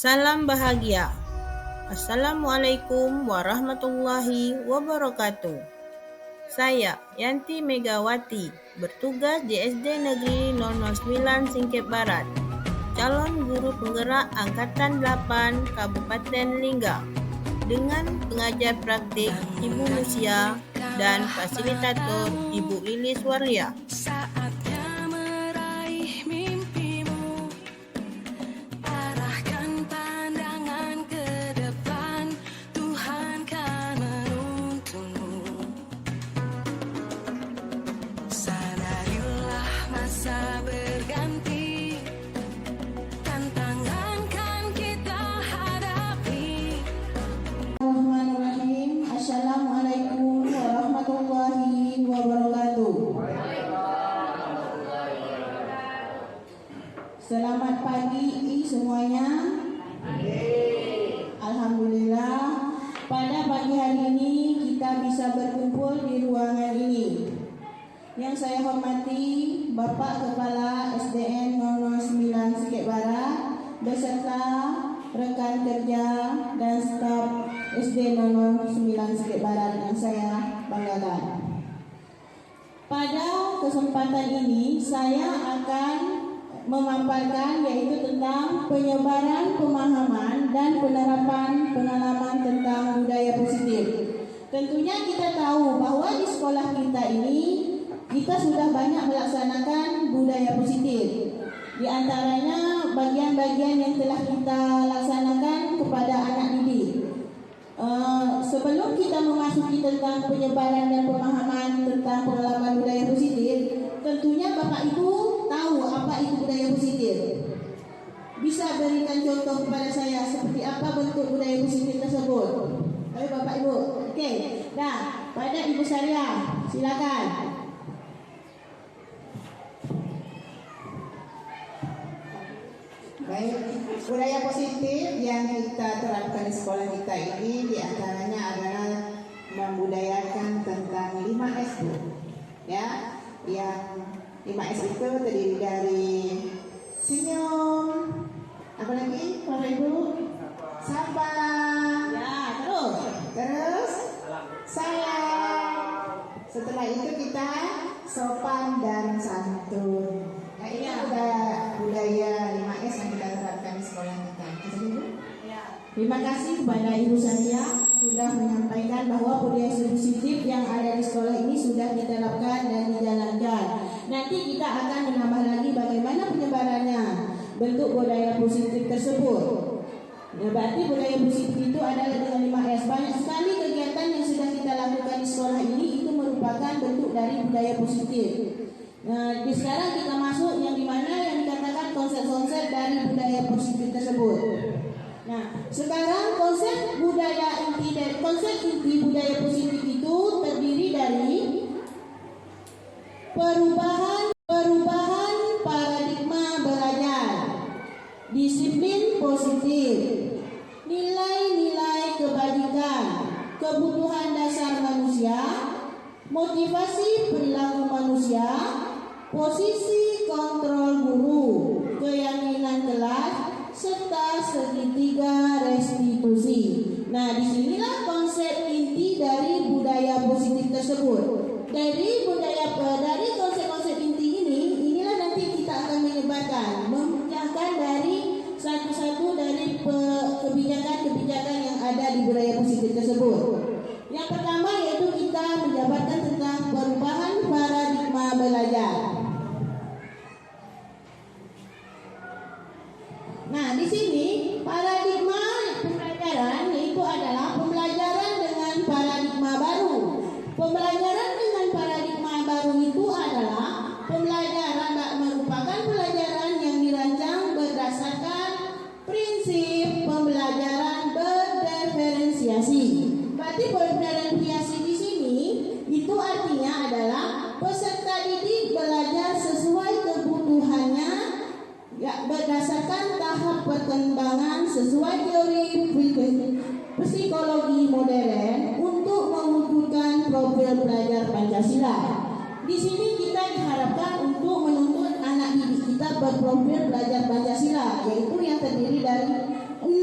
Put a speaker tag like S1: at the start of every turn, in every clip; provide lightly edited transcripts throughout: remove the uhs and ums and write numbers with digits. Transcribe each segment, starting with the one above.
S1: Salam bahagia. Assalamualaikum warahmatullahi wabarakatuh. Saya Yanti Megawati, bertugas di SD Negeri 009 Singkep Barat, calon guru penggerak Angkatan 8 Kabupaten Lingga, dengan pengajar praktik Ibu Lucia dan fasilitator Ibu Lilis Warlia.
S2: Saatnya meraih mimpimu, arahkan pandangan ke depan, Tuhan kan menuntunmu. Sadarilah masa berganti, tantangan kan kita hadapi.
S3: Bismillahirrahmanirrahim. Assalamualaikum warahmatullahi wabarakatuh. Selamat pagi semuanya. Alhamdulillah, pada pagi hari ini kita bisa berkumpul di ruangan ini. Yang saya hormati Bapak Kepala SDN 009 Singkep Barat beserta rekan kerja dan staf SD 009 Singkep Barat yang saya banggakan. Pada kesempatan ini saya akan memaparkan yaitu tentang penyebaran pemahaman dan penerapan pengalaman tentang budaya positif. Tentunya kita tahu bahwa di sekolah kita ini kita sudah banyak melaksanakan budaya positif. Di antaranya bagian-bagian yang telah kita laksanakan kepada anak didik. Sebelum kita memasuki tentang penyebaran dan pemahaman tentang pengalaman budaya positif, tentunya Bapak Ibu tahu apa itu budaya positif. Bisa berikan contoh kepada saya seperti apa bentuk budaya positif tersebut? Ayo Bapak Ibu. Okey. Nah, pada Ibu Saria, silakan.
S4: Baik, budaya positif yang kita terapkan di sekolah kita ini diantaranya adalah membudayakan tentang 5S, ya. Yang 5S itu terdiri dari senyum, apa lagi, Bapak Ibu? Sapa.
S3: Ya, terus
S4: Salam. Setelah itu kita sopan dan santun. Nah, ini budaya 5S yang kita terapkan di sekolah kita.
S3: Terima kasih kepada Ibu Saria sudah menyampaikan bahwa budaya positif yang ada di sekolah ini sudah diterapkan dan dijalankan. Nanti kita akan menambah lagi bagaimana penyebarannya, bentuk budaya positif tersebut. Nah, berarti budaya positif itu adalah dengan 5S. Banyak sekali kegiatan yang sudah kita lakukan di sekolah ini itu merupakan bentuk dari budaya positif. Nah, di sekarang kita masuk yang dimana yang dikatakan konsep-konsep dari budaya positif tersebut. Nah, sekarang konsep inti budaya positif itu terdiri dari perubahan paradigma belajar, disiplin positif, nilai-nilai kebajikan, kebutuhan dasar manusia, motivasi perilaku manusia, posisi kontrol guru, keyakinan kelas, serta segitiga restitusi. Nah, disinilah konsep inti dari budaya positif tersebut. Dari konsep-konsep inti inilah nanti kita akan menyebarkan, memecahkan dari satu-satu dari kebijakan-kebijakan yang ada di budaya positif tersebut. Yang pertama yaitu kita menjabarkan tentang perubahan paradigma belajar. Nah, di sini paradigma pembelajaran yaitu adalah pembelajaran dengan paradigma baru. Pembelajaran dengan paradigma baru itu adalah merupakan pembelajaran yang dirancang berdasarkan prinsip pembelajaran berdiferensiasi. Berarti berdiferensiasi di sini itu artinya adalah peserta didik belajar sesuai kebutuhannya, ya, berdasarkan tahap perkembangan sesuai teori psikologi modern untuk mewujudkan profil pelajar Pancasila. Di sini kita diharapkan untuk menuntut anak didik kita berprofil belajar Pancasila, yaitu yang terdiri dari 6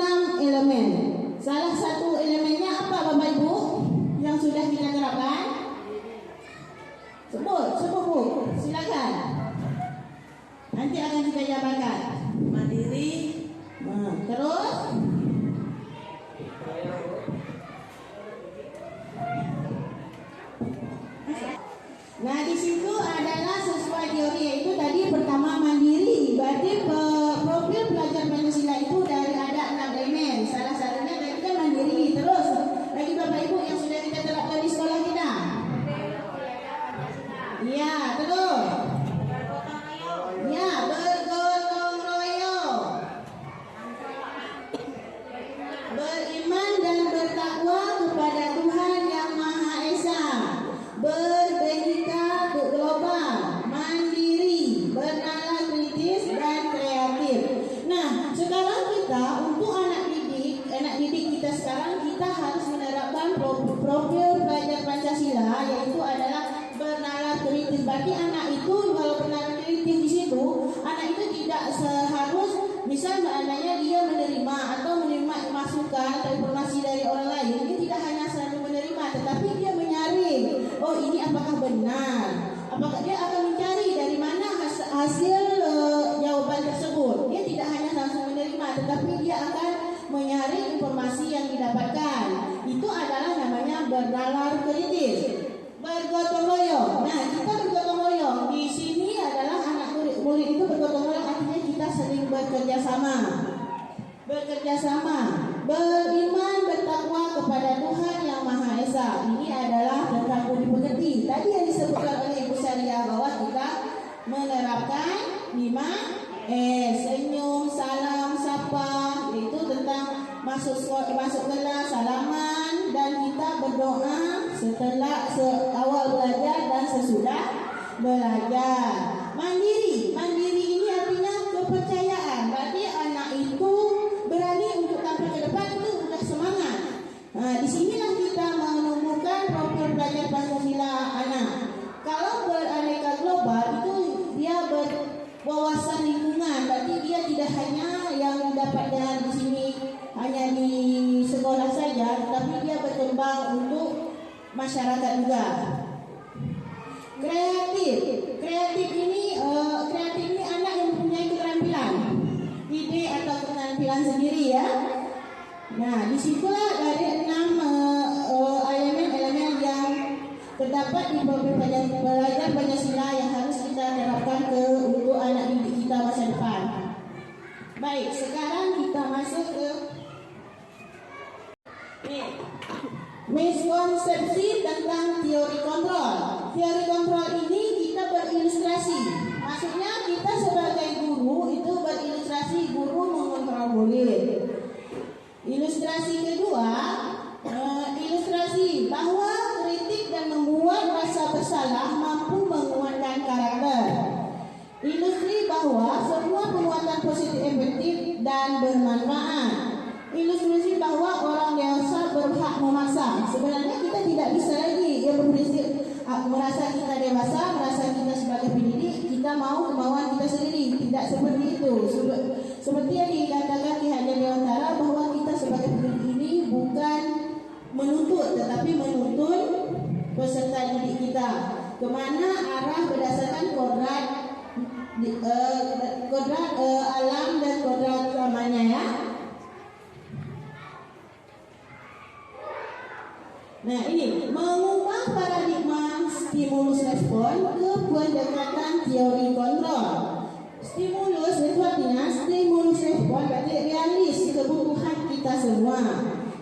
S3: sekarang kita untuk anak didik kita sekarang kita harus menerapkan profil belajar Pancasila, yaitu adalah bernalar kritis. Berarti anak itu kalau bernalar kritis di situ, anak itu tidak seharus misal seandainya dia menerima atau menerima masukan atau informasi dari orang lain, dia tidak hanya selalu menerima, tetapi dia menyaring, oh ini apakah benar, apakah dia akan mencari dari mana hasil jawaban tersebut. Dia tidak hanya langsung menerima, tetapi dia akan menyaring informasi yang didapatkan. Itu adalah namanya bernalar kritis. Bergotong royong. Nah, kita bergotong royong di sini adalah anak murid itu bergotong royong, artinya kita sering bekerja sama. Beriman, bertakwa kepada Tuhan Yang Maha Esa. Ini adalah tentang budi pekerti. Tadi yang disebutkan oleh Ibu Syariah bahwa kita menerapkan 5S, senyum, salam, sapa, yaitu tentang masuk kelas, salaman, dan kita berdoa setelah awal belajar dan sesudah belajar. Mandiri ini artinya kepercayaan. Berarti anak itu berani untuk tampil ke depan, itu sudah semangat. Nah, disinilah kita menumbuhkan profil belajar Pancasila anak. Kalau beraneka global itu dia berwawasan lingkungan, berarti dia tidak hanya yang didapatkan di sini hanya di sekolah saja, tapi dia berkembang untuk masyarakat juga. Kreatif ini anak yang mempunyai keterampilan, ide atau keterampilan sendiri ya. Nah, disitulah dari 6 elemen yang terdapat di profil belajar Pancasila yang harus kita terapkan untuk anak didik kita masa depan. Baik, sekarang kita masuk ke miskonsepsi tentang teori kontrol. Teori kontrol ini kita berilustrasi. Maksudnya kita sebagai guru itu berilustrasi, guru mengontrol murid. Ilustrasi kedua, ilustrasi bahwa kritik dan membuat rasa bersalah mampu menguatkan karakter. Ilustrasi bahwa semua penguatan positif efektif dan bermanfaat. Ilustrasi bahwa orang dewasa berhak memaksa. Sebenarnya kita tidak bisa lagi merasa kita dewasa, merasa kita sebagai pendidik, kita mau kemauan kita sendiri. Tidak seperti itu. Seperti yang dikatakan di Hajar Dewantara bahwa kita sebagai pendidik ini bukan menuntut, tetapi menuntun peserta didik kita kemana arah berdasarkan kodrat alam dan kodrat zamannya ya. Nah, ini mengubah paradigma stimulus respon ke pendekatan teori kontrol. Stimulus itu artinya stimulus respon berarti realis kebutuhan kita semua.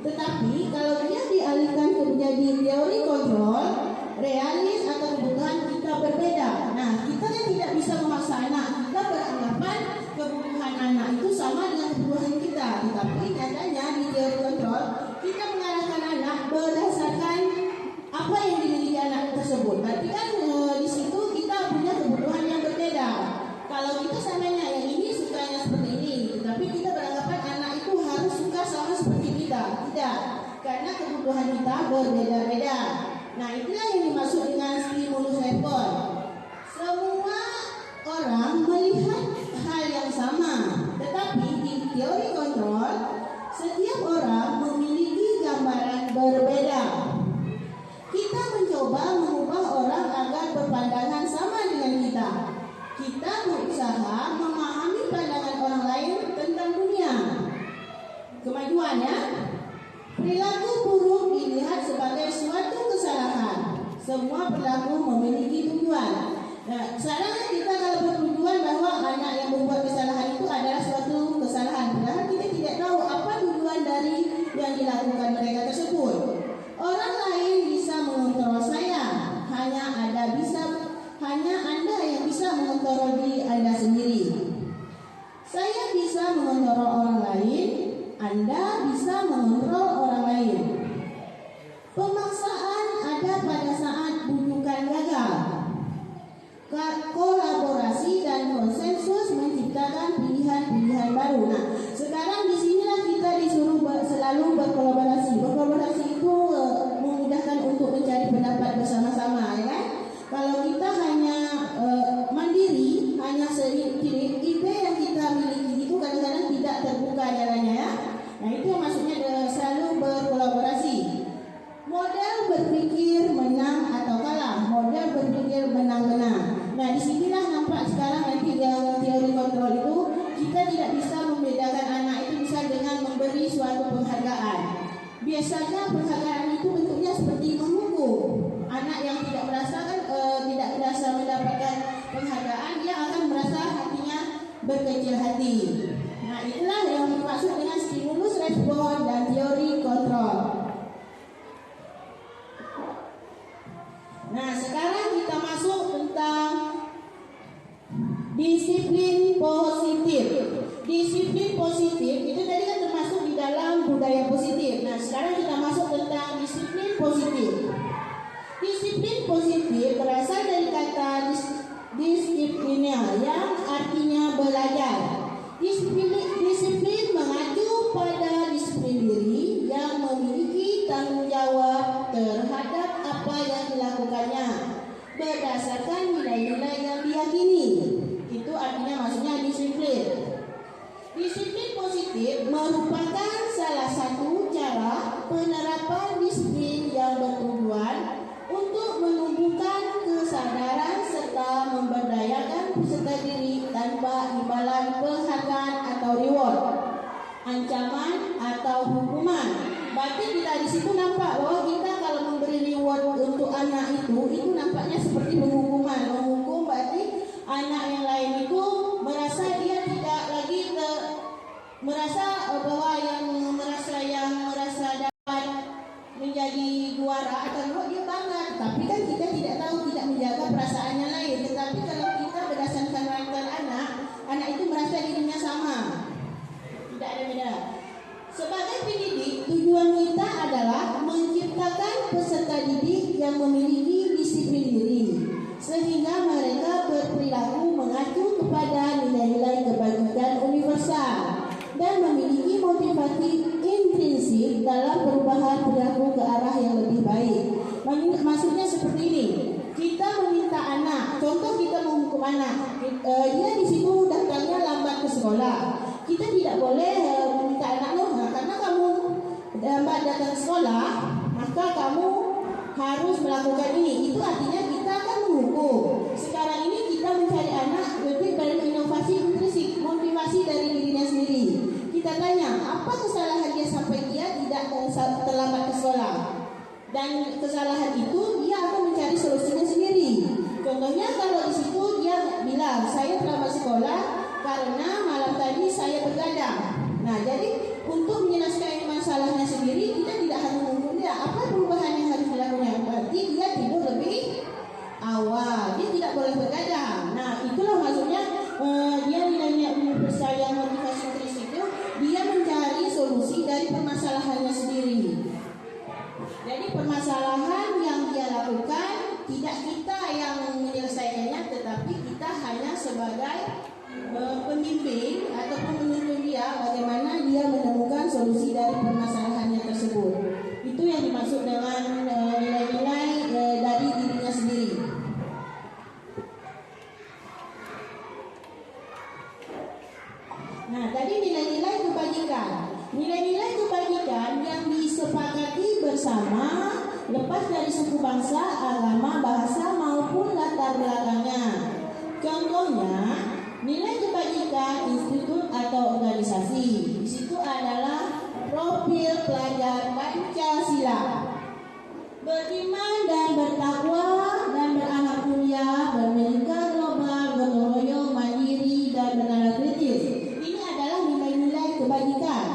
S3: Tetapi kalau dia dialihkan menjadi teori kontrol, realis atau kebutuhan kita berbeda. Nah, kita kan tidak bisa memaksa anak. Kita beranggapan kebutuhan anak itu sama dengan kebutuhan kita. Tetapi nyatanya di teori kontrol kita mengarahkan anak berdasarkan apa yang dimiliki anak tersebut. Berarti kan di situ kita punya kebutuhan yang berbeda. Kalau kita samanya yang ini sukanya seperti ini, tetapi kita beranggapan anak itu harus suka sama seperti kita. Tidak, karena kebutuhan kita berbeda-beda. Nah, itulah yang dimaksud dengan stimulus respon. Semua orang melihat hal yang sama, tetapi di teori kontrol setiap orang memiliki gambaran berbeda. Kita mencoba mengubah orang agar berpandangan sama dengan kita. Kita berusaha memahami pandangan orang lain tentang dunia. Kemajuan ya. Perilaku buruk dilihat sebagai suatu kesalahan. Semua perilaku memiliki tujuan. Nah, sekarang kita kalau bertujuan bahwa anak yang membuat kesalahan itu adalah suatu kesalahan, padahal kita tidak tahu apa tujuan dari yang dilakukan mereka tersebut. Orang lain bisa mengontrol saya, hanya Anda yang bisa mengontrol diri Anda sendiri. Saya bisa mengontrol orang lain, Anda bisa mengontrol orang lain. Pemaksaan ada pada saat bujukan gagal. Kolaborasi dan konsensus menciptakan pilihan-pilihan baru. Nah, sekarang memberi suatu penghargaan. Biasanya penghargaan itu bentuknya seperti menghukum. Anak yang tidak merasa mendapatkan penghargaan, dia akan merasa hatinya berkecil hati. Nah, itulah yang dimaksud dengan stimulus respon dan teori kontrol. Nah, sekarang kita masuk tentang disiplin positif. Disiplin positif itu tadi kan termasuk di dalam budaya positif. Nah, sekarang kita masuk tentang disiplin positif. Disiplin positif berasal dari kata disipliner yang artinya belajar. Disiplin mengacu pada disiplin diri yang memiliki tanggung jawab terhadap apa yang dilakukannya berdasarkan nilai-nilai yang diyakini. Itu artinya maksudnya disiplin. Disiplin positif merupakan salah satu cara penerapan disiplin yang bertujuan untuk menumbuhkan kesadaran serta memberdayakan peserta diri tanpa imbalan penghargaan atau reward, ancaman atau hukuman. Berarti kita di situ nampak bahwa kita kalau memberi reward untuk anak itu nampaknya seperti penghukuman. Menghukum berarti anak yang lain itu merasa dia tidak lagi merasa bahwa yang merasa dapat menjadi juara atau dia bangga. Tapi kan kita tidak tahu, tidak menjaga perasaannya lain. Tetapi kalau kita berdasarkan karakter anak itu merasa dirinya sama, tidak ada beda. Sebagai pendidik, tujuan kita adalah menciptakan peserta didik yang memiliki disiplin diri, sehingga mereka berperilaku mengacu kepada nilai-nilai kebajikan universal dan memiliki motivasi intrinsik dalam perubahan perilaku ke arah yang lebih baik. Maksudnya seperti ini. Kita meminta anak, contoh kita menghukum anak, dia di situ datangnya lambat ke sekolah. Kita tidak boleh meminta anak karena kamu lambat datang ke sekolah, maka kamu harus melakukan ini. Itu artinya kita akan menghukum. Sekarang ini kita mencari anak lebih dari inovasi intrinsik, motivasi dari dirinya sendiri. Kita tanya, apa kesalahan dia sampai dia tidak terlambat ke sekolah? Dan kesalahan itu dia akan mencari solusinya sendiri. Contohnya kalau di situ dia bilang, saya terlambat sekolah karena malam tadi saya begadang. Nah, jadi untuk menyelesaikan masalahnya sendiri, kita tidak harus menghukum dia. Apa perubahan yang harus dilakukan? Berarti dia tidur lebih awal, dia tidak boleh begadang. Nah, itulah maksudnya dia nilainya universal yang motivasi intrinsik itu, dia mencari solusi dari permasalahannya sendiri. Jadi permasalahan yang dia lakukan tidak kita yang menyelesaikannya, tetapi kita hanya sebagai pembimbing ataupun menuntun dia bagaimana dia menemukan solusi dari permasalahannya tersebut. Itu yang dimaksud dengan nilai-nilai dari dirinya sendiri. Nah, tadi nilai-nilai kebajikan. Nilai-nilai kebajikan yang disepakati bersama lepas dari suku bangsa, agama, bahasa maupun latar belakangnya. Contohnya, nilai kebajikan institut atau organisasi. Di situ adalah profil pelajar Pancasila. Beriman dan bertakwa dan beranak mulia, bermiliki global, gotong royong, mandiri dan bernalar kritis. Ini adalah nilai-nilai kebajikan.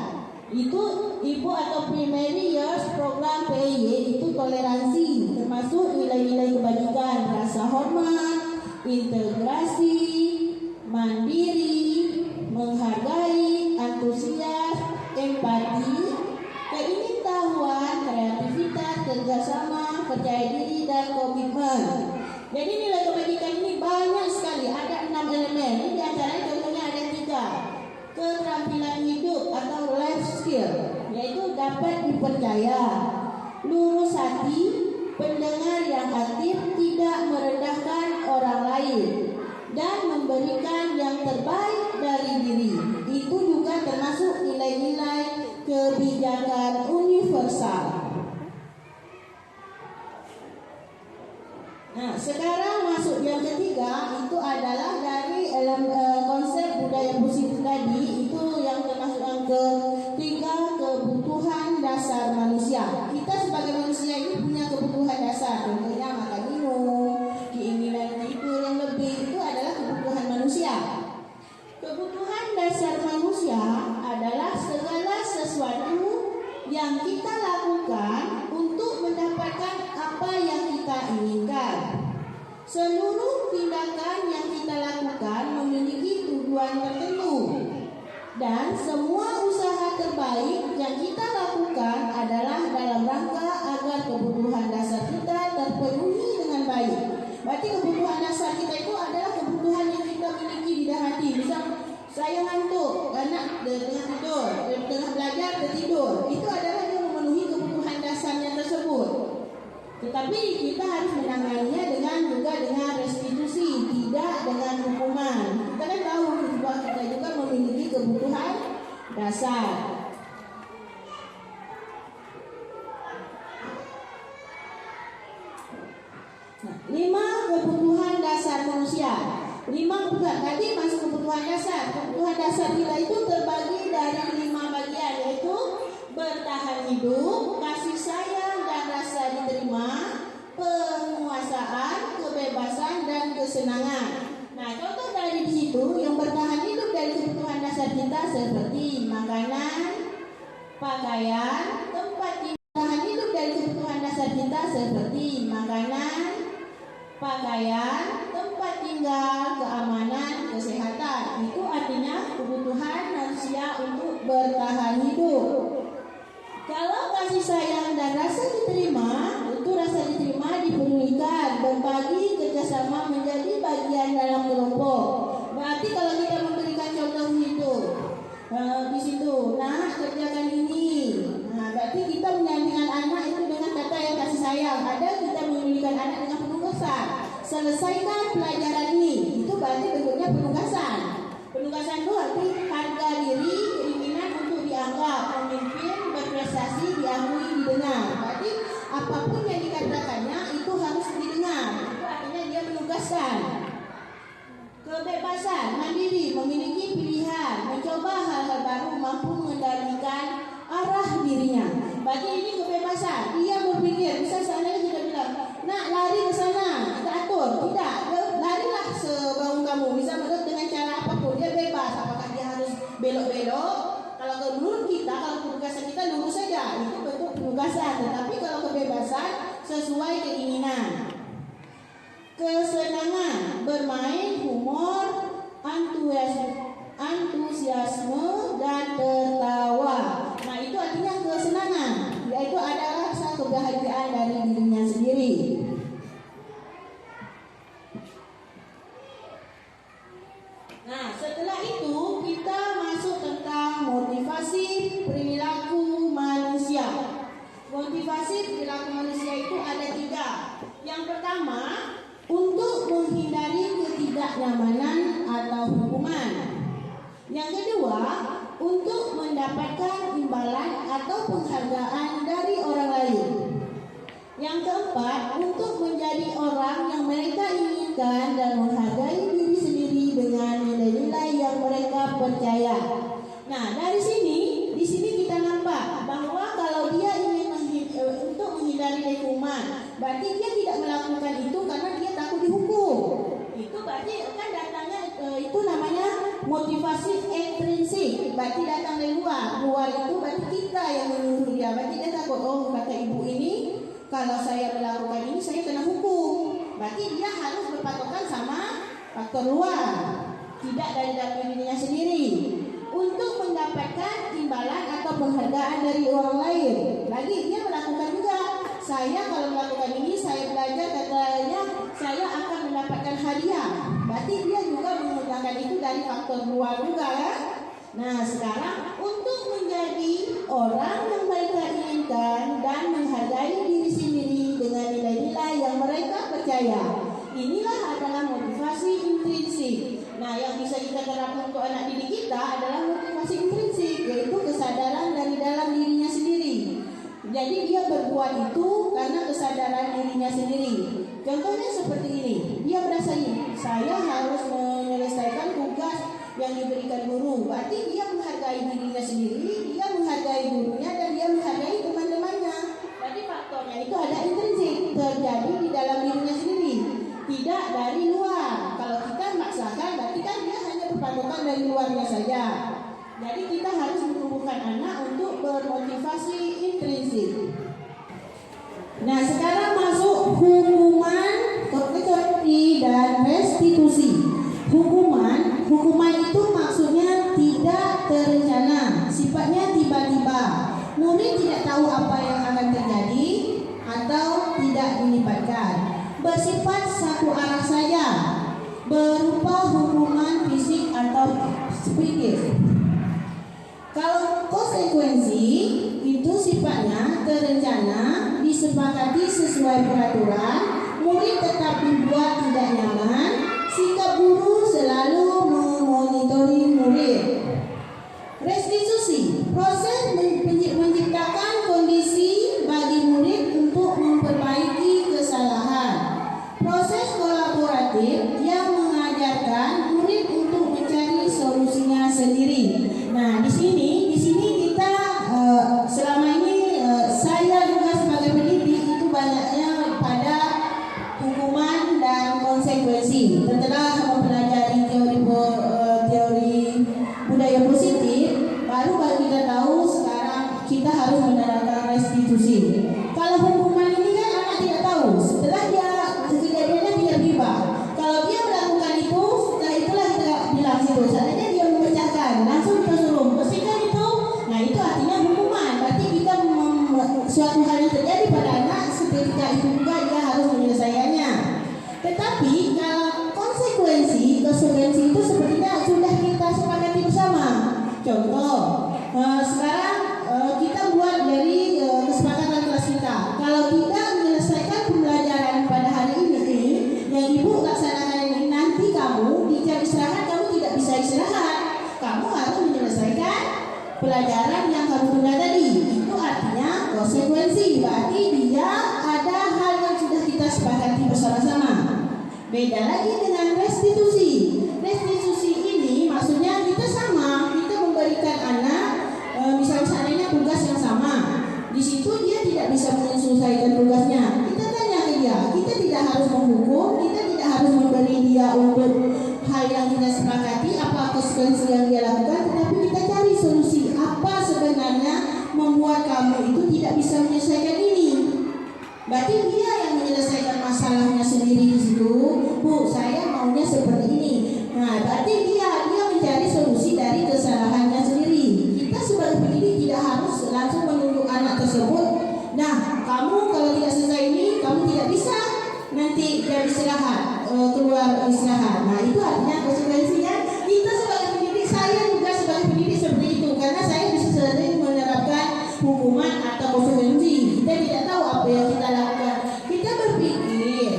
S3: Itu ibu atau primary years program PIY itu toleransi, termasuk nilai-nilai kebajikan, rasa hormat, integrasi, mandiri, menghargai, antusias, empati, keingintahuan, kreativitas, kerjasama, percaya diri, dan komitmen. Jadi nilai kebajikan ini banyak sekali, ada 6 elemen. Ini diantaranya contohnya ada 3. Keterampilan hidup atau life skill, yaitu dapat dipercaya, lurus hati, pendengar yang aktif, tidak merendahkan orang lain, dan memberikan yang terbaik dari diri. Itu juga termasuk nilai-nilai kebijakan universal. Nah, sekarang masuk yang ketiga, itu adalah dari konsep budaya positif tadi. Itu yang termasuk yang ketiga, dasar manusia. Kita sebagai manusia ini punya kebutuhan dasar, contohnya makan minum, keinginan tidur yang lebih, itu adalah kebutuhan manusia. Kebutuhan dasar manusia adalah segala sesuatu yang kita lakukan untuk mendapatkan apa yang kita inginkan. Seluruh tindakan yang kita lakukan memiliki tujuan tertentu, dan semua usaha terbaik yang kita lakukan adalah dalam rangka agar kebutuhan dasar kita terpenuhi dengan baik. Berarti kebutuhan dasar kita itu adalah kebutuhan yang kita miliki di dalam hati. Misal saya ngantuk, anak tengah tidur, tengah belajar tertidur, itu adalah dia memenuhi kebutuhan dasarnya tersebut. Tetapi kita harus menanganinya juga dengan restitusi, tidak dengan hukuman. Kita kan tahu bahwa kita juga memiliki kebutuhan dasar. Nah, 5 kebutuhan dasar manusia. 5 bukan tadi masuk kebutuhan dasar. Kebutuhan dasar kita itu terbagi dari 5 bagian, yaitu bertahan hidup, kasih sayang dan rasa diterima, penguasaan, kebebasan dan kesenangan. Nah, contoh dari situ yang bertahan hidup dari kebutuhan dasar kita seperti makanan, pakaian, tempat tinggal. Bertahan hidup dari kebutuhan dasar kita seperti makanan, pakaian, tempat tinggal, keamanan, kesehatan. Itu artinya kebutuhan manusia untuk bertahan hidup. Kalau kasih sayang dan rasa diterima, itu rasa diterima dipedulikan, berbagi, kerjasama menjadi bagian dalam kelompok. Berarti kalau kita memberikan contoh itu di situ, nah kerjakan ini. Nah, berarti kita menyanyikan anak itu dengan kata yang kasih sayang. Ada kita memilihkan anak dengan penugasan. Selesaikan pelajaran ini, itu berarti bentuknya penugasan. Penugasan itu arti harga diri, keinginan untuk dianggap pemimpin, berprestasi, diakui, didengar. Berarti apapun yang dikatakannya itu harus didengar. Itu artinya dia menugaskan. Kebebasan, mandiri, memiliki pilihan, mencoba hal-hal baru, mampu mengendalikan arah dirinya. Berarti ini kebebasan. Dia berpikir, bisa seandainya kita bilang, nak lari ke sana, kita atur. Tidak, larilah sebau kamu. Bisa menurut dengan cara apapun, dia bebas. Apakah dia harus belok-belok? Kalau menurut kita, kalau penugasan kita lurus saja, itu bentuk penugasan. Tetapi kalau kebebasan sesuai keinginan. Kesenangan, bermain, humor, antusiasme dan tertawa. Nah, itu artinya kesenangan, yaitu adalah rasa kebahagiaan dari dirinya sendiri. Nah, setelah itu kita masuk tentang motivasi perilaku manusia. Motivasi perilaku manusia itu ada 3. Yang pertama, untuk menghindari ketidaknyamanan atau hukuman. Yang kedua, untuk mendapatkan imbalan atau penghargaan dari orang lain. Yang keempat, untuk menjadi orang yang mereka inginkan dan menghargai diri sendiri dengan nilai-nilai yang mereka percaya. Nah, di sini kita nampak bahwa kalau dia ingin untuk menghindari hukuman, berarti dia tidak melakukan itu karena dia takut dihukum. Itu berarti kan datangnya itu namanya motivasi intrinsik. Berarti datang dari luar. Luar itu berarti kita yang menyuruh dia. Berarti dia takut, oh kata ibu ini, kalau saya melakukan ini saya kena hukum. Berarti dia harus berpatokan sama faktor luar, tidak dari dalam dirinya sendiri. Untuk mendapatkan imbalan atau penghargaan dari orang lain. Lagi dia melakukan juga. Saya kalau melakukan ini, saya belajar katanya saya akan mendapatkan hadiah. Berarti dia juga menggunakan itu dari faktor luar juga ya. Nah, sekarang untuk menjadi orang yang mereka inginkan dan menghargai diri sendiri dengan nilai-nilai yang mereka percaya. Inilah adalah motivasi intrinsik. Nah, yang bisa kita terapkan untuk anak didik kita adalah motivasi intrinsik, yaitu kesadaran dari dalam dirinya sendiri. Jadi dia berbuat itu karena kesadaran dirinya sendiri. Contohnya seperti ini, dia merasa saya harus menyelesaikan tugas yang diberikan guru. Berarti dia menghargai dirinya sendiri, dia menghargai gurunya, dan dia menghargai atau dari luarnya saja. Jadi kita harus menumbuhkan anak untuk bermotivasi intrinsik. Nah, sekarang masuk hukuman, korupsi dan restitusi. Hukuman itu maksudnya tidak terencana, sifatnya tiba-tiba. Murid tidak tahu apa yang akan terjadi atau tidak dilibatkan. Bersifat satu arah saja, berupa hukuman fisik atau psikis. Kalau konsekuensi itu sifatnya terencana, disepakati sesuai peraturan, murid tetap dibuat tidak nyaman, sikap guru selalu memonitori murid. Restitusi, proses menciptakan kondisi bagi murid untuk memperbaiki kesalahan. Proses kolaboratif yang mengajarkan murid untuk mencari solusinya sendiri. Nah, di sini kita selama ini saya juga sebagai pendidik itu banyaknya pada hukuman dan konsekuensi. Setelah mempelajari teori budaya positif, baru kita tahu sekarang kita harus menerapkan restitusi. Kalau hukuman ini kan anak tidak tahu. Setelah dia kejadiannya tiba-tiba, kalau dia melakukan itu, setelah itulah kita bilang situ. Seandainya dia memecahkan, langsung kita suruh bersihkan itu. Nah, itu artinya hukuman. Berarti kita suatu hal yang terjadi pada anak, seketika itu juga dia harus menyelesaikannya. Tetapi kalau konsekuensi itu sepertinya sudah kita sepakati bersama. Contoh, sekarang kita buat dari kesepakatan kelas kita. Kalau tidak menyelesaikan pembelajaran pada hari ini, yang ibu laksanakan ini, nanti kamu di jam istirahat kamu tidak bisa istirahat. Kamu harus menyelesaikan pelajaran yang kamu tunda tadi. Itu artinya konsekuensi. Berarti dia ada hal yang sudah kita sepakati bersama-sama. Beda lagi dengan restitusi. Restitusi ini maksudnya kita sama, kita memberikan anak misalnya seandainya tugas yang sama. Di situ dia tidak bisa menyelesaikan tugasnya. Kita tanya ke dia, kita tidak harus menghukum, kita tidak harus memberi dia untuk hal yang kita sepakati, apa konsekuensi yang dia lakukan, tetapi kita cari solusi. Apa sebenarnya membuat kamu itu tidak bisa menyelesaikan ini? Berarti dia yang menyelesaikan masalahnya sendiri di situ. Bu, saya maunya seperti ini. Nah, berarti dia mencari solusi dari kesalahannya sendiri. Kita sebagai pendidik tidak harus langsung menunjuk anak tersebut. Nah, kamu kalau tidak selesai ini, kamu tidak bisa nanti dia istirahat, keluar istirahat. Nah, itu artinya konsekuensinya. Kita sebagai pendidik, saya juga sebagai pendidik seperti itu, karena saya bisa sering menerapkan hukuman atau konsekuensi. Kita tidak tahu apa yang kita lakukan. Kita berpikir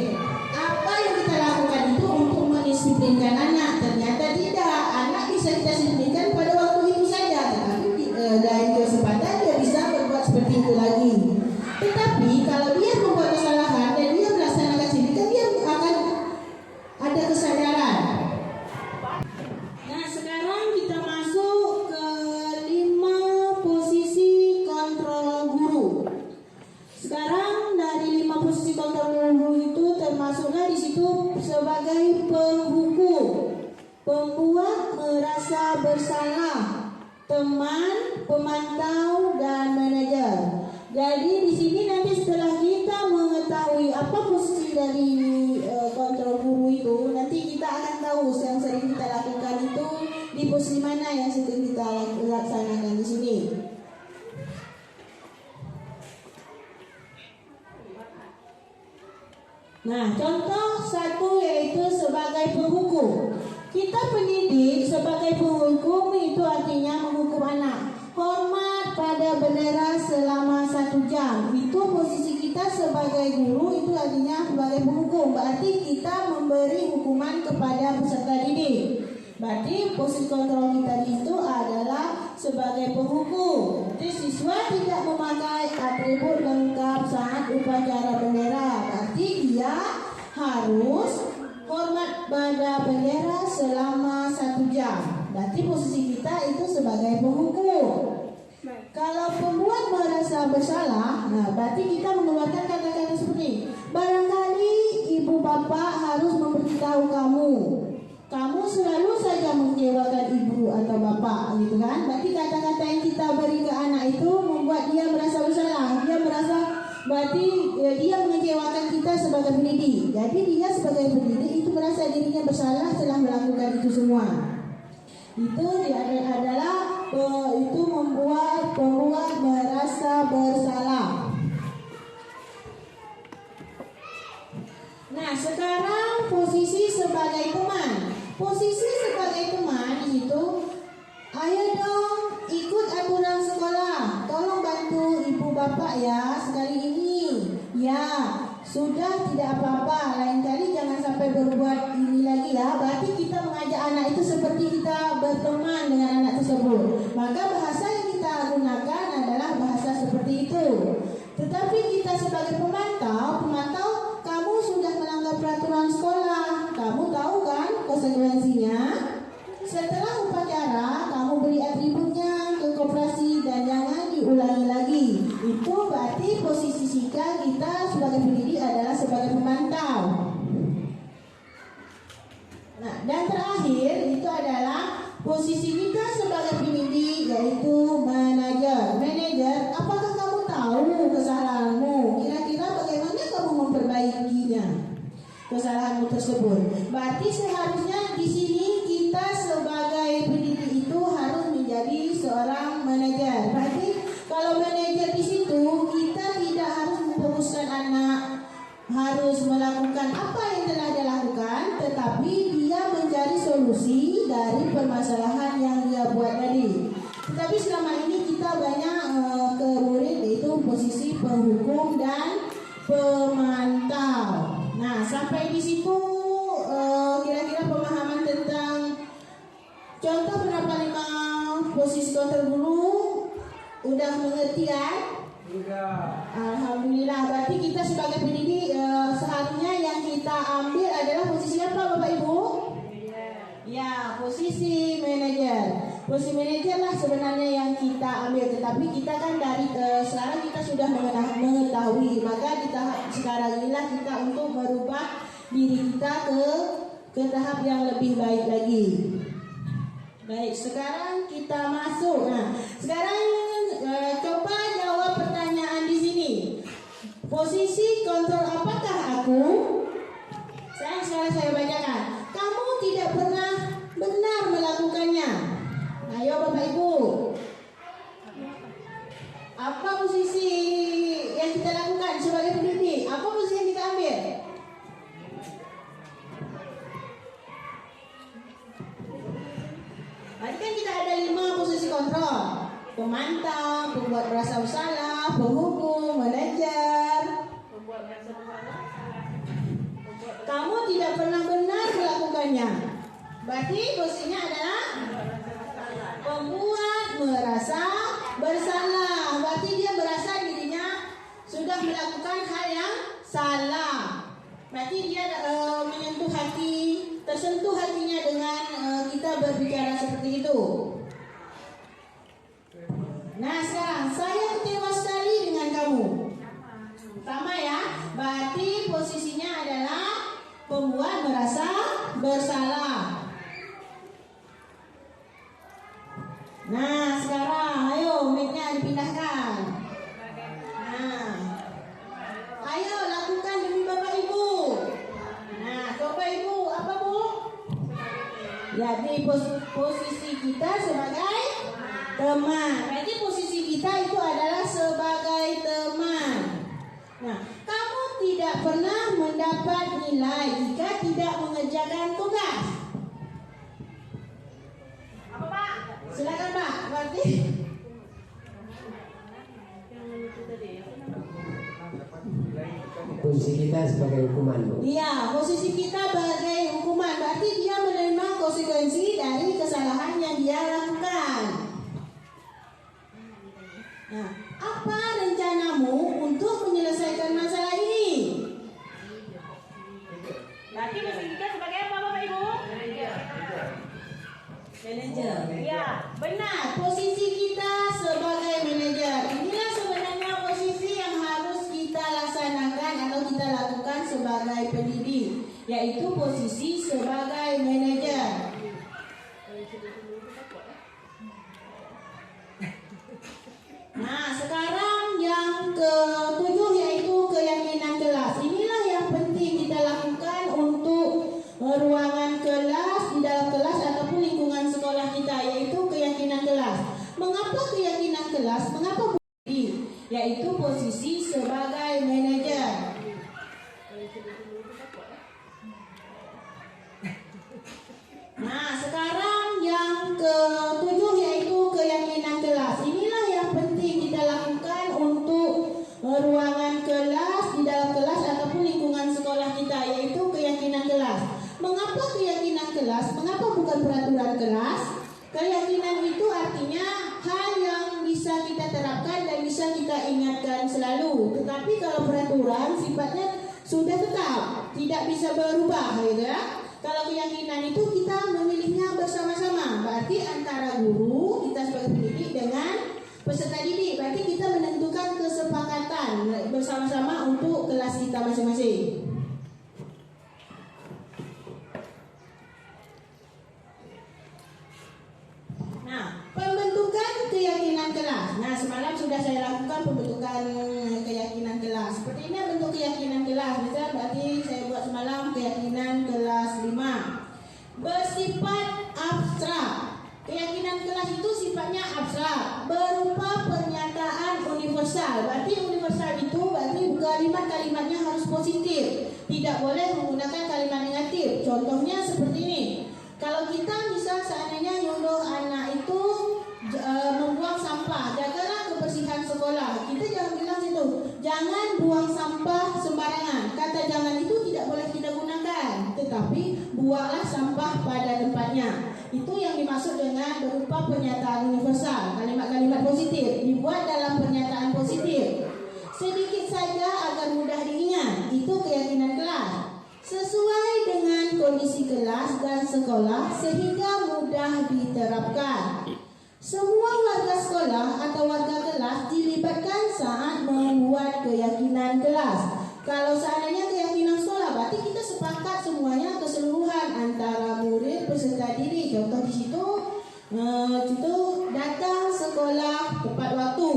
S3: apa yang kita lakukan itu untuk mendisiplinkan anak. Ternyata tidak. Anak bisa kita disiplinkan pada waktu itu saja, tetapi dari kesempatan dia bisa berbuat seperti itu lagi. Tetapi kalau dia membuat kesalahan dan dia melaksanakan sendiri, kan dia akan ada kesadaran. Nah, sekarang kita masuk ke 5 posisi kontrol guru. Sekarang dari 5 posisi kontrol guru itu termasuklah di situ sebagai penghukum, pembuat merasa bersalah, teman, pemantau, dan manajer. Jadi di sini nanti setelah kita mengetahui apa posisi dari kontrol guru itu, nanti kita akan tahu yang sering kita lakukan itu di posisi mana yang sering kita laksanakan di sini. Nah, contoh satu yaitu sebagai penghukum. Kita pendidik sebagai penghukum itu artinya menghukum anak. Hormat pada bendera selama 1 jam. Itu posisi kita sebagai guru, itu artinya sebagai penghukum. Berarti kita memberi hukuman kepada peserta didik. Berarti posisi kontrol kita itu adalah sebagai penghukum. Jadi siswa tidak memakai atribut lengkap saat upacara bendera. Berarti dia harus hormat pada bendera selama 1 jam. Berarti posisi kita itu sebagai penghukum. Kalau pembuat merasa bersalah, nah berarti kita mengeluarkan kata-kata seperti barangkali ibu bapak harus memberitahu kamu kamu selalu saja mengecewakan ibu atau bapak gitu kan. Berarti kata-kata yang kita beri ke anak itu membuat dia merasa bersalah. Dia merasa berarti dia mengecewakan kita sebagai pendidik. Jadi dia sebagai pendidik itu merasa dirinya bersalah setelah melakukan itu semua. Itu adalah itu membuat merasa bersalah. Nah, sekarang posisi sebagai teman. Posisi sebagai teman di situ, ayo dong ikut aturan sekolah. Tolong bantu ibu bapak ya sekali ini. Ya, sudah tidak apa-apa. Lain kali jangan sampai berbuat ini lagi ya. Berarti kita mengajak anak itu seperti kita berteman dengan anak tersebut. Maka bahasa yang kita gunakan adalah bahasa seperti itu. Tetapi kita sebagai pemantau, kamu sudah melanggar peraturan sekolah. Kamu tahu kan konsekuensinya? Setelah upacara, kamu beri atributnya ke koperasi dan jangan diulangi lagi. Itu berarti posisi kita sebagai pendidik adalah sebagai pemantau. Nah, dan terakhir itu adalah posisi kita sebagai pendidik, yaitu manajer. Manajer, apakah kamu tahu kesalahanmu? Kira-kira bagaimana kamu memperbaikinya? Kesalahanmu tersebut. Berarti seharusnya di sini kita sebagai pendidik itu harus menjadi seorang manajer. Berarti kalau manajer di situ kita tidak harus memfokuskan anak harus melakukan apa yang telah dia lakukan, tetapi dia mencari solusi dari permasalahan yang dia buat tadi. Tetapi selama ini kita banyak ke murid, yaitu posisi penghukum dan pemantau. Nah, sampai di situ kira-kira pemahaman tentang contoh penerapan 5 posisi kontrol guru udah mengerti kan? Alhamdulillah. Berarti kita sebagai pendidik seharusnya yang kita ambil adalah posisi apa, Bapak Ibu? Ya, posisi manajer. Posisi manajer lah sebenarnya yang kita ambil. Tetapi kita kan dari sekarang kita sudah mengetahui. Maka sekarang inilah kita untuk merubah diri kita ke tahap yang lebih baik lagi. Baik, sekarang kita masuk. Nah, sekarang coba jawab pertanyaan di sini. Posisi kontrol apakah aku? Sekarang saya bacakan. Kamu tidak pernah benar melakukannya. Ayo Bapak Ibu. Apa posisi yang kita lakukan sebagai pendidik? Apa posisi yang kita ambil? Tadi kan kita ada 5 posisi kontrol. Pemantau, pembuat merasa bersalah, penghukum, manajer. Kamu tidak pernah benar melakukannya. Berarti posisinya adalah pembuat merasa bersalah. Berarti dia merasa dirinya sudah melakukan hal yang salah. Berarti dia menyentuh hati, tersentuh hatinya dengan kita berbicara seperti itu. Nah, sekarang saya kecewa sekali dengan kamu. Sama ya. Berarti posisinya adalah pembuat merasa bersalah. Nah, sekarang ayo mic-nya dipindahkan. Nah, ayo lakukan demi Bapak Ibu. Nah, Bapak Ibu apa Bu? Jadi posisi kita sebagai teman. Berarti posisi kita itu adalah sebagai teman. Nah, kamu tidak pernah mendapat nilai jika tidak mengerjakan tugas. Apa Pak? Silakan Pak. Berarti
S5: posisi kita sebagai hukuman, Bu.
S3: iya, posisi kita sebagai hukuman. Berarti dia menerima konsekuensi dari kesalahan yang dia lakukan. Nah, apa rencanamu untuk menyelesaikan masalah ini? Berarti posisi kita sebagai apa Bapak Ibu? Manajer. Ya, benar. Posisi kita sebagai manajer. Inilah sebenarnya posisi yang harus kita laksanakan atau kita lakukan sebagai pendidik, yaitu posisi sebagai manajer. kelas, mengapa berdiri? Yaitu posisi sebagai manajer. Nah, sekarang yang ketujuh yaitu keyakinan kelas. Inilah yang penting kita lakukan untuk ruangan kelas, di dalam kelas ataupun lingkungan sekolah kita, yaitu keyakinan kelas. Mengapa keyakinan kelas? Mengapa bukan peraturan kelas? Keyakinan itu artinya hal yang bisa kita terapkan dan bisa kita ingatkan selalu. Tetapi kalau peraturan sifatnya sudah tetap, tidak bisa berubah, ya. Kalau keyakinan itu kita memilihnya bersama-sama, berarti antara guru kita sebagai pendidik dengan peserta didik, berarti kita menentukan kesepakatan bersama-sama untuk kelas kita masing-masing. Nah, pembentukan keyakinan kelas. Nah, semalam sudah saya lakukan pembentukan keyakinan kelas. Seperti ini bentuk keyakinan kelas. Misal berarti saya buat semalam keyakinan kelas 5. Bersifat abstrak. Keyakinan kelas itu sifatnya abstrak, berupa pernyataan universal. Berarti universal itu berarti kalimat-kalimatnya harus positif. Tidak boleh menggunakan kalimat negatif. Contohnya seperti ini. Kalau kita misal seandainya nyuruh anak itu membuang sampah, jagalah kebersihan sekolah. Kita jangan bilang situ, jangan buang sampah sembarangan. Kata jangan itu tidak boleh kita gunakan, tetapi buanglah sampah pada tempatnya. Itu yang dimaksud dengan berupa pernyataan universal. Kalimat-kalimat positif dibuat dalam pernyataan positif. Sedikit saja agar mudah diingat. Itu keyakinan kelas. Sesuai dengan kondisi kelas dan sekolah sehingga mudah diterapkan. Semua warga sekolah atau warga kelas dilibatkan saat membuat keyakinan kelas. Kalau seandainya keyakinan sekolah, berarti kita sepakat semuanya keseluruhan antara murid peserta didik. Contoh di situ, datang sekolah tepat waktu.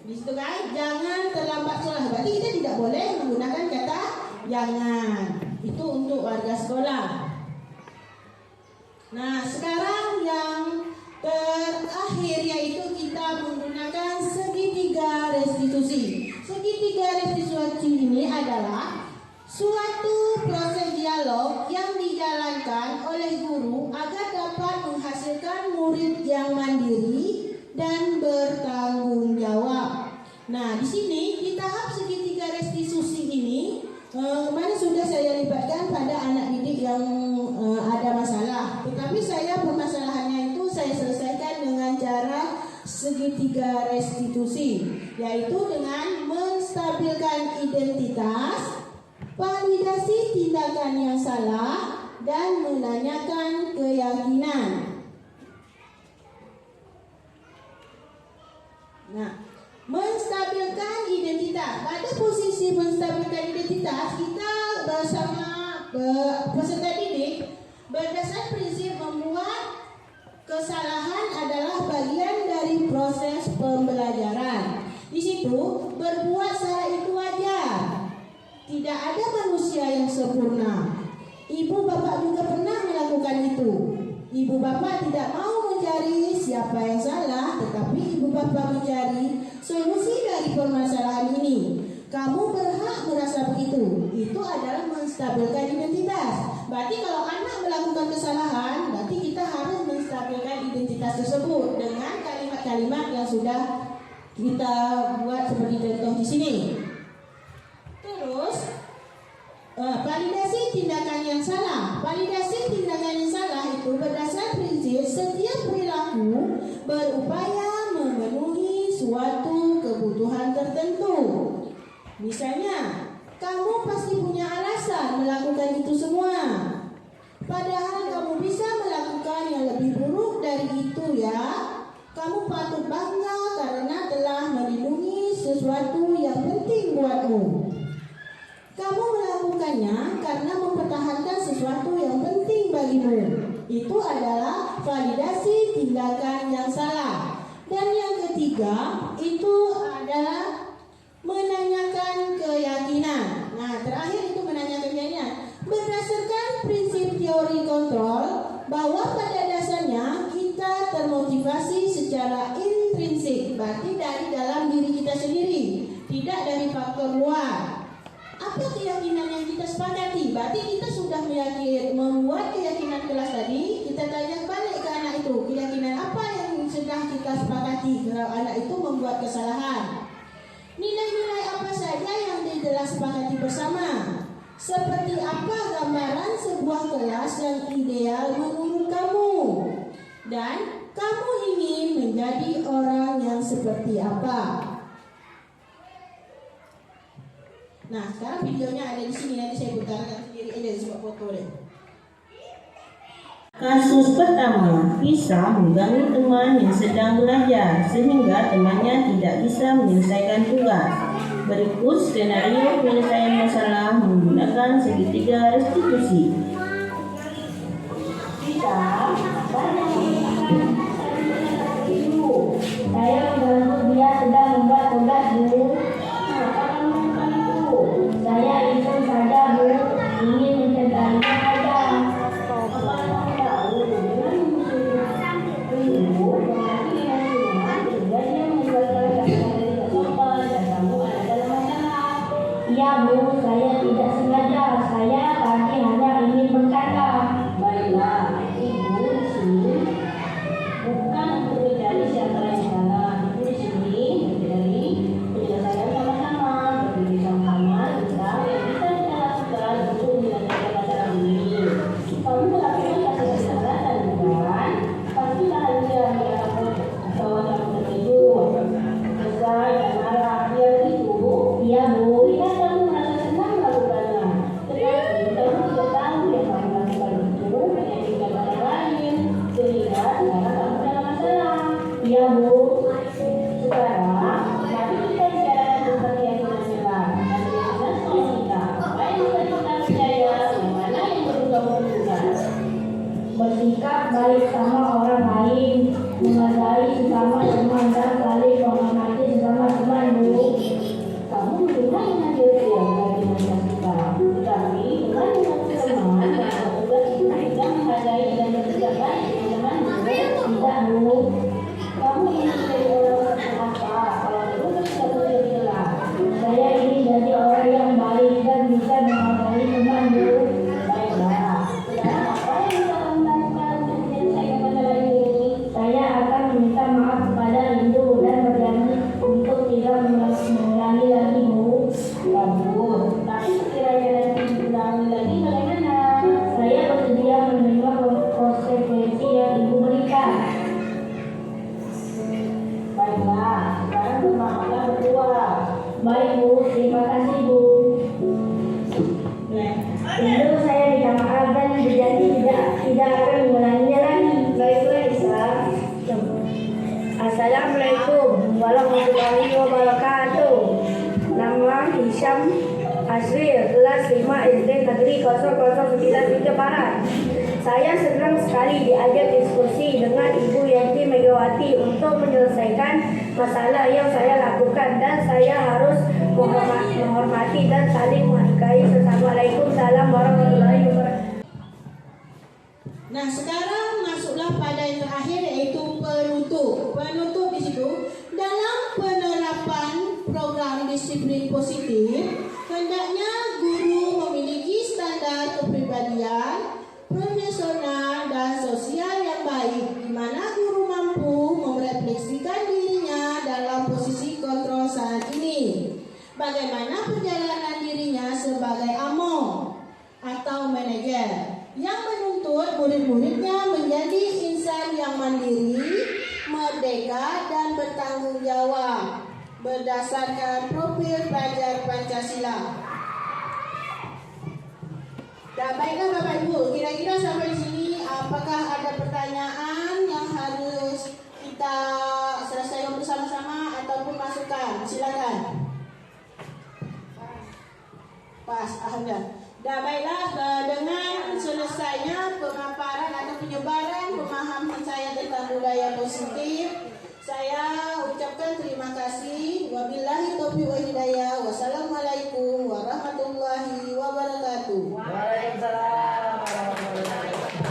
S3: Di situ kan, jangan terlambat sekolah. Berarti kita tidak boleh menggunakan kata jangan. Itu untuk warga sekolah. Nah, sekarang yang terakhir yaitu kita menggunakan segitiga restitusi. Segitiga restitusi ini adalah suatu proses dialog yang dijalankan oleh guru agar dapat menghasilkan murid yang mandiri dan bertanggung jawab. Nah, di sini di tahap segitiga restitusi ini kemarin sudah saya libatkan pada anak didik yang ada masalah. Tetapi saya permasalahannya itu saya selesaikan dengan cara segitiga restitusi, yaitu dengan menstabilkan identitas, validasi tindakan yang salah, dan menanyakan keyakinan. Nah, menstabilkan identitas. Pada posisi menstabilkan identitas, kita bersama peserta didik berdasar prinsip membuat kesalahan adalah bagian dari proses pembelajaran. Di situ berbuat salah itu wajar. Tidak ada manusia yang sempurna. Ibu bapak juga pernah melakukan itu. Ibu bapak tidak mau mencari siapa yang salah, tetapi ibu bapak mencari solusi dari permasalahan ini. Kamu berhak merasa begitu. Itu adalah menstabilkan identitas. Berarti kalau anak melakukan kesalahan, berarti kita harus menstabilkan identitas tersebut dengan kalimat-kalimat yang sudah kita buat seperti contoh di sini. Terus validasi tindakan yang salah. Validasi tindakan yang salah itu berdasar prinsip setiap perilaku berupaya memenuhi suatu kebutuhan tertentu. Misalnya, kamu pasti punya alasan melakukan itu semua. Padahal kamu bisa melakukan yang lebih buruk dari itu ya. Kamu patut bangga karena telah melindungi sesuatu yang penting buatmu. Kamu melakukannya karena mempertahankan sesuatu yang penting bagimu. Itu adalah validasi tindakan yang salah. Dan yang ketiga, itu adalah menanyakan keyakinan. Nah, terakhir itu menanyakan keyakinan. Berdasarkan prinsip teori kontrol, bahwa pada dasarnya kita termotivasi secara intrinsik, berarti dari tidak dari faktor luar. Apa keyakinan yang kita sepakati? Berarti kita sudah membuat keyakinan kelas tadi. Kita tanya balik ke anak itu, keyakinan apa yang sudah kita sepakati kalau anak itu membuat kesalahan. Nilai-nilai apa saja yang telah sepakati bersama? Seperti apa gambaran sebuah kelas yang ideal menurut kamu? Dan kamu ingin menjadi orang yang seperti apa? Nah, sekarang videonya ada di sini, nanti saya putarkan sendiri aja sebab foto deh.
S1: Kasus pertama, Kisah mengganggu teman yang sedang belajar sehingga temannya tidak bisa menyelesaikan tugas. Berikut skenario penyelesaian masalah menggunakan segitiga restitusi.
S6: Saya mengganggu dia sedang membuat tugas, Bu. Saya iseng saja, Bu, ingin mencintainya saja. Iya, Bu, saya tidak sengaja. Saya tadi hanya ingin bercanda. Baiklah, Ibu di sini bukan untuk mencari siapa yang salah. Ibu di sini mencari penyelesaian sama-sama, berdiri sama-sama tentang yang bisa kita lakukan untuk menyelesaikan masalah ini. Kamu melakukan kasih kesalahan, bukan? Pastilah dia bahwa kamu tertidur, besar dan marah. Dia itu, iya, Bu. Lihat kamu merasa senang melakukannya. Tetapi kamu tidak tahu yang kamu lakukan itu menyakitkan orang lain, sehingga sekarang kamu dalam masalah. Iya, Bu. Sekarang, mari kita bicarakan tentang keyakinan kita. Dan keyakinan soal kita. Apa yang bisa kita percaya, yang mana yang perlu kamu lakukan. Bersikap baik sama orang lain, menghargai sesama teman dan saling menghormati sesama teman, Bu. Kamu memang mengajar keyakinan kita, tetapi dengan mengaku teman dan tugas itu tidak menghargai dan bersikap baik dengan teman, Bu. Tidak, Bu. Kamu ingin menjadi orang seperti apa? Kalau terus tidak boleh bilang. Saya ingin jadi orang yang baik dan bisa menghargai teman, Bu. Baiklah. Sekarang apa yang bisa kamu lakukan untuk menyelesaikan masalah ini? Saya akan meminta maaf kepada Rindu dan berjanji untuk tidak mengulangi lagi, Bu. Ya, Bu. Tapi sekiranya nanti diulangi lagi bagaimana? Saya bersedia menerima konsekuensi yang Ibu berikan. Baiklah, sekarang bermaaflah berdua. Baik, Bu. Terima kasih, Bu. Rindu, saya minta maaf dan berjanji tidak akan mengulanginya lagi. Baiklah, Isa. Assalamualaikum warahmatullahi wabarakatuh. Nama Hisham Asril, kelas 5 SD Negeri 0093 Barat. Saya senang sekali diajak diskusi dengan Ibu Yanti Megawati untuk menyelesaikan masalah yang saya lakukan, dan saya harus menghormati dan saling menghargai sesama. Waalaikumsalam warahmatullahi wabarakatuh.
S3: Nah, sekarang masuklah pada yang terakhir, yaitu penutup. Penutup di situ, dalam penerapan program disiplin positif, hendaknya guru memiliki standar kepribadian, profesional dan sosial yang baik, di mana guru mampu merefleksikan dirinya dalam posisi kontrol saat ini. Bagaimana perjalanan dirinya sebagai AMO atau manajer yang menuntut murid-muridnya menjadi insan yang mandiri, merdeka dan bertanggung jawab berdasarkan profil pelajar Pancasila. Dan baiklah Bapak Ibu, kira-kira sampai di sini apakah ada pertanyaan yang harus kita selesaikan bersama-sama ataupun masukan? Silakan. Pas, alhamdulillah. Dan baiklah, dengan selesainya pemaparan atau penyebaran pemahaman saya tentang budaya positif, saya ucapkan terima kasih. Wabillahi taufiq wal hidayah. Wassalamualaikum warahmatullahi wabarakatuh.
S6: Waalaikumsalam warahmatullahi wabarakatuh.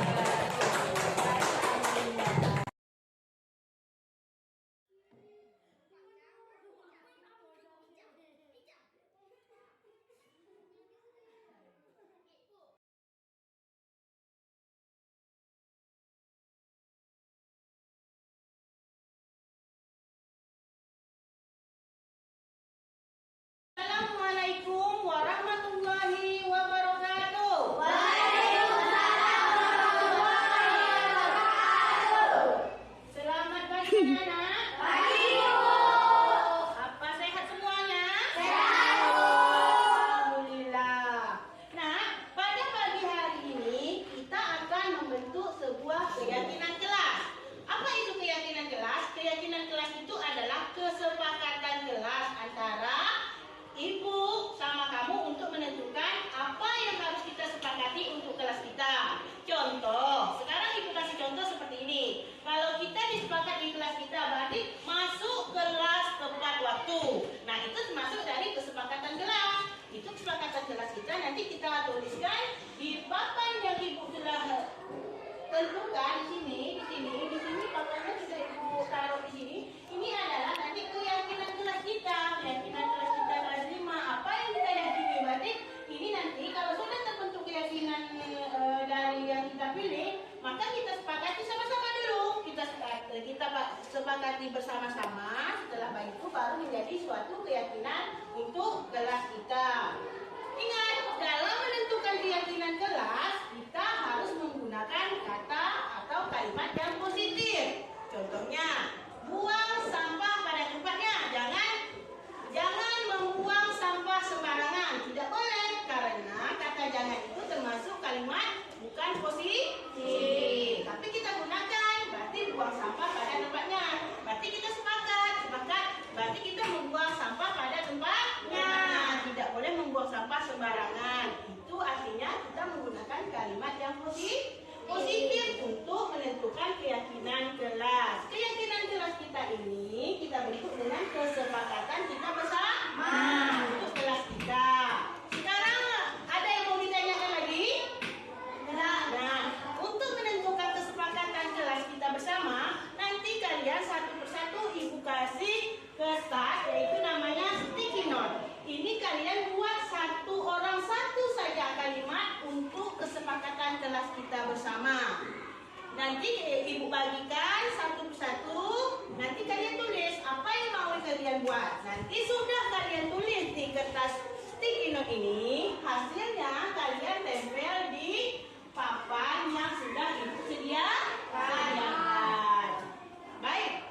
S1: bersama-sama. Setelah itu baru menjadi suatu keyakinan untuk kelas kita. Ingat, dalam menentukan keyakinan kelas, kita harus menggunakan kata atau kalimat yang positif. Contohnya, buang sampah pada tempatnya. Jangan membuang sampah sembarangan. Tidak boleh, karena kata jangan itu termasuk kalimat bukan positif. Tapi kita gunakan, berarti buang sampah pada tempatnya. Berarti kita sepakat. Berarti kita membuang sampah pada tempatnya. Tidak boleh membuang sampah sembarangan. Itu artinya kita menggunakan kalimat yang positif untuk menentukan keyakinan kelas. Keyakinan kelas kita ini kita bentuk dengan kesepakatan kita bersama untuk kelas kita. Sekarang ada yang mau ditanyakan lagi? Nah, untuk menentukan kesepakatan kelas kita bersama, nanti kalian satu persatu ibu kasih kertas, yaitu namanya sticky note. Ini kalian buat satu orang satu saja kalimat untuk kesepakatan kelas kita bersama. Nanti ibu bagikan satu persatu. Nanti kalian tulis apa yang mau kalian buat. Nanti sudah kalian tulis di kertas sticky note ini, hasilnya kalian tempel di papan yang sudah ibu sediakan. Baik.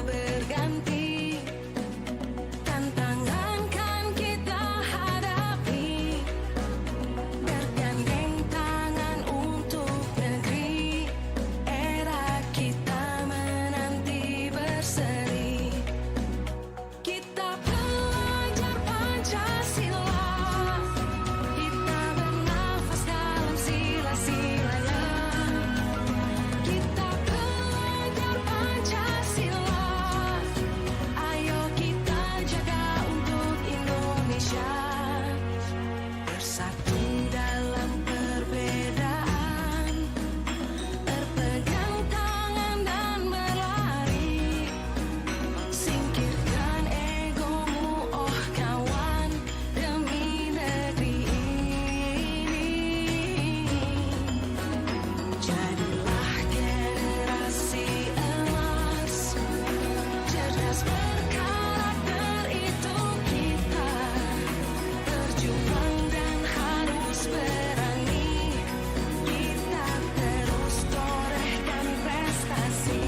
S2: berganti, tantangan kan kita hadapi, bergandeng tangan untuk negeri, era kita menanti berseri. Kita belajar Pancasila, kita bernafas dalam sila-silanya. Kita belajar Pancasila, ayo kita jaga untuk Indonesia. Bersatu dalam perbedaan, berpegang tangan dan berlari. Singkirkan egomu, oh kawan, demi negeri ini. Jadilah generasi emas, cerdas berkarakter itu kita. Berjuang dan harus berani, kita terus torehkan prestasi.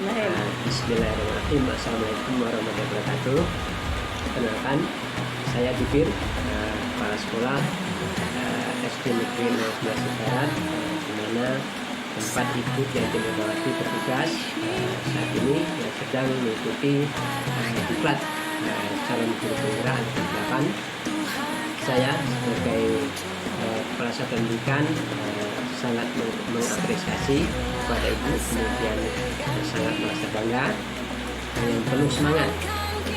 S5: Bismillahirrahmanirrahim. Assalamualaikum warahmatullahi wabarakatuh. Perkenalkan, saya Dipir, kepala sekolah SD Negeri 011 Barat, di mana tempat Ibu Yanti Megawati bertugas saat ini yang sedang mengikuti diklat calon guru penggerak angkatan 8. Saya sebagai kepala satuan pendidikan sangat mengapresiasi kepada Ibu, kemudian sangat merasa bangga dan penuh semangat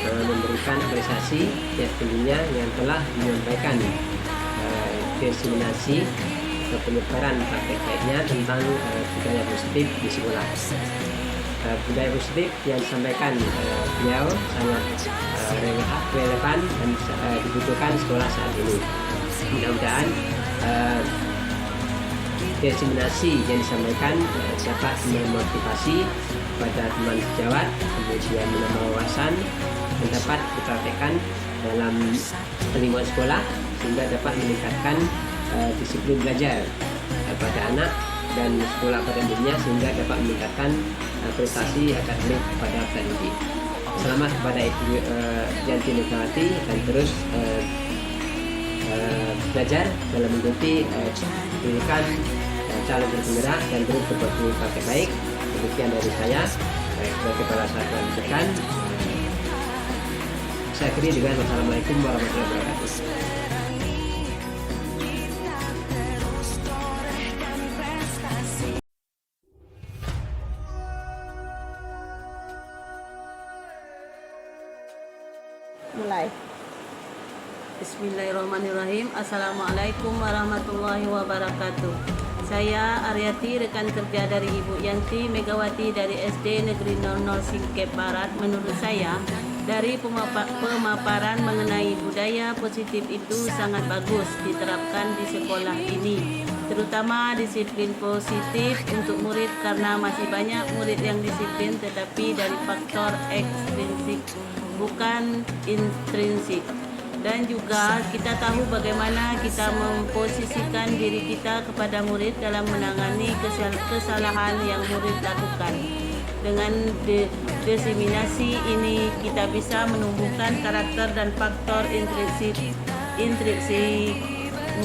S5: memberikan apresiasi ya tentunya yang telah menyampaikan diseminasi ke penyebaran praktek baiknya tentang budaya positif di sekolah. Budaya positif yang disampaikan beliau sangat relevan dan dibutuhkan sekolah saat ini. Mudah-mudahan diseminasi yang disampaikan dapat memotivasi pada teman sejawat, kemudian menambah wawasan dan dapat dipraktekkan dalam lingkungan sekolah sehingga dapat meningkatkan disiplin belajar pada anak dan sekolah pada umumnya sehingga dapat meningkatkan prestasi akademik pada pendidik. Selamat kepada Ibu Yanti Megawati dan terus belajar dalam mengikuti pendidikan calon guru penggerak dan terus berbuat praktek baik. Demikian dari saya sebagai kepala satuan pendidikan. Saya akhiri dengan wassalamualaikum warahmatullahi wabarakatuh.
S3: Mulai.
S1: Bismillahirrahmanirrahim. Assalamualaikum warahmatullahi wabarakatuh. Saya Aryati, rekan kerja dari Ibu Yanti Megawati dari SD Negeri 00 Singkep Barat. Menurut saya, dari pemaparan mengenai budaya positif itu sangat bagus diterapkan di sekolah ini, terutama disiplin positif untuk murid karena masih banyak murid yang disiplin tetapi dari faktor ekstrinsik bukan intrinsik. Dan juga kita tahu bagaimana kita memposisikan diri kita kepada murid dalam menangani kesalahan yang murid lakukan. Dengan diseminasi ini kita bisa menumbuhkan karakter dan faktor intrinsik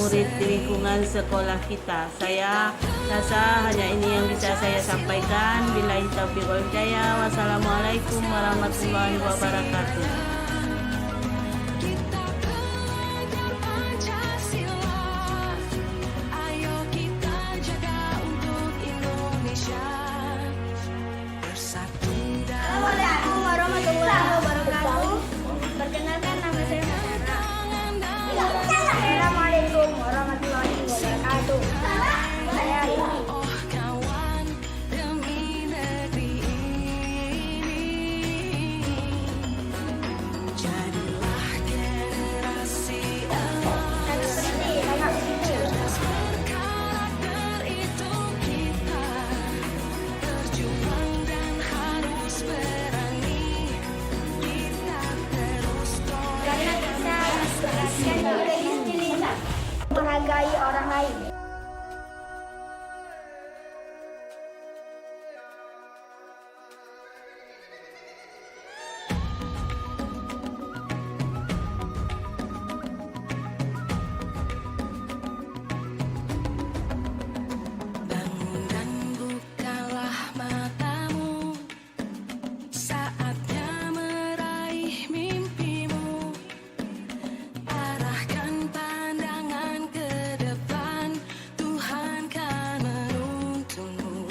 S1: murid di lingkungan sekolah kita. Saya rasa hanya ini yang bisa saya sampaikan. Billahi taufiq wal hidayah. Wassalamualaikum warahmatullahi wabarakatuh.
S7: Assalamualaikum warahmatullahi wabarakatuh. Perkenalkan, nama saya Masana. Assalamualaikum warahmatullahi wabarakatuh. Saya Riri. Karena kita berhasil menghargai orang lain.
S2: Bangun dan bukalah matamu, saatnya meraih mimpimu. Arahkan pandangan ke depan, Tuhan kan menuntunmu.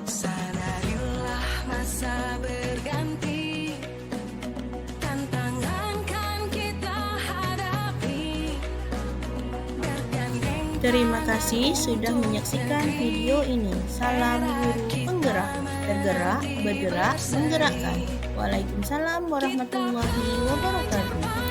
S2: Sadarilah masa berganti, tantangan kan kita hadapi. Bergandeng
S8: Terima kasih sudah menyaksikan video ini. Salam guru penggerak, tergerak, bergerak, menggerakkan. Waalaikumsalam warahmatullahi wabarakatuh.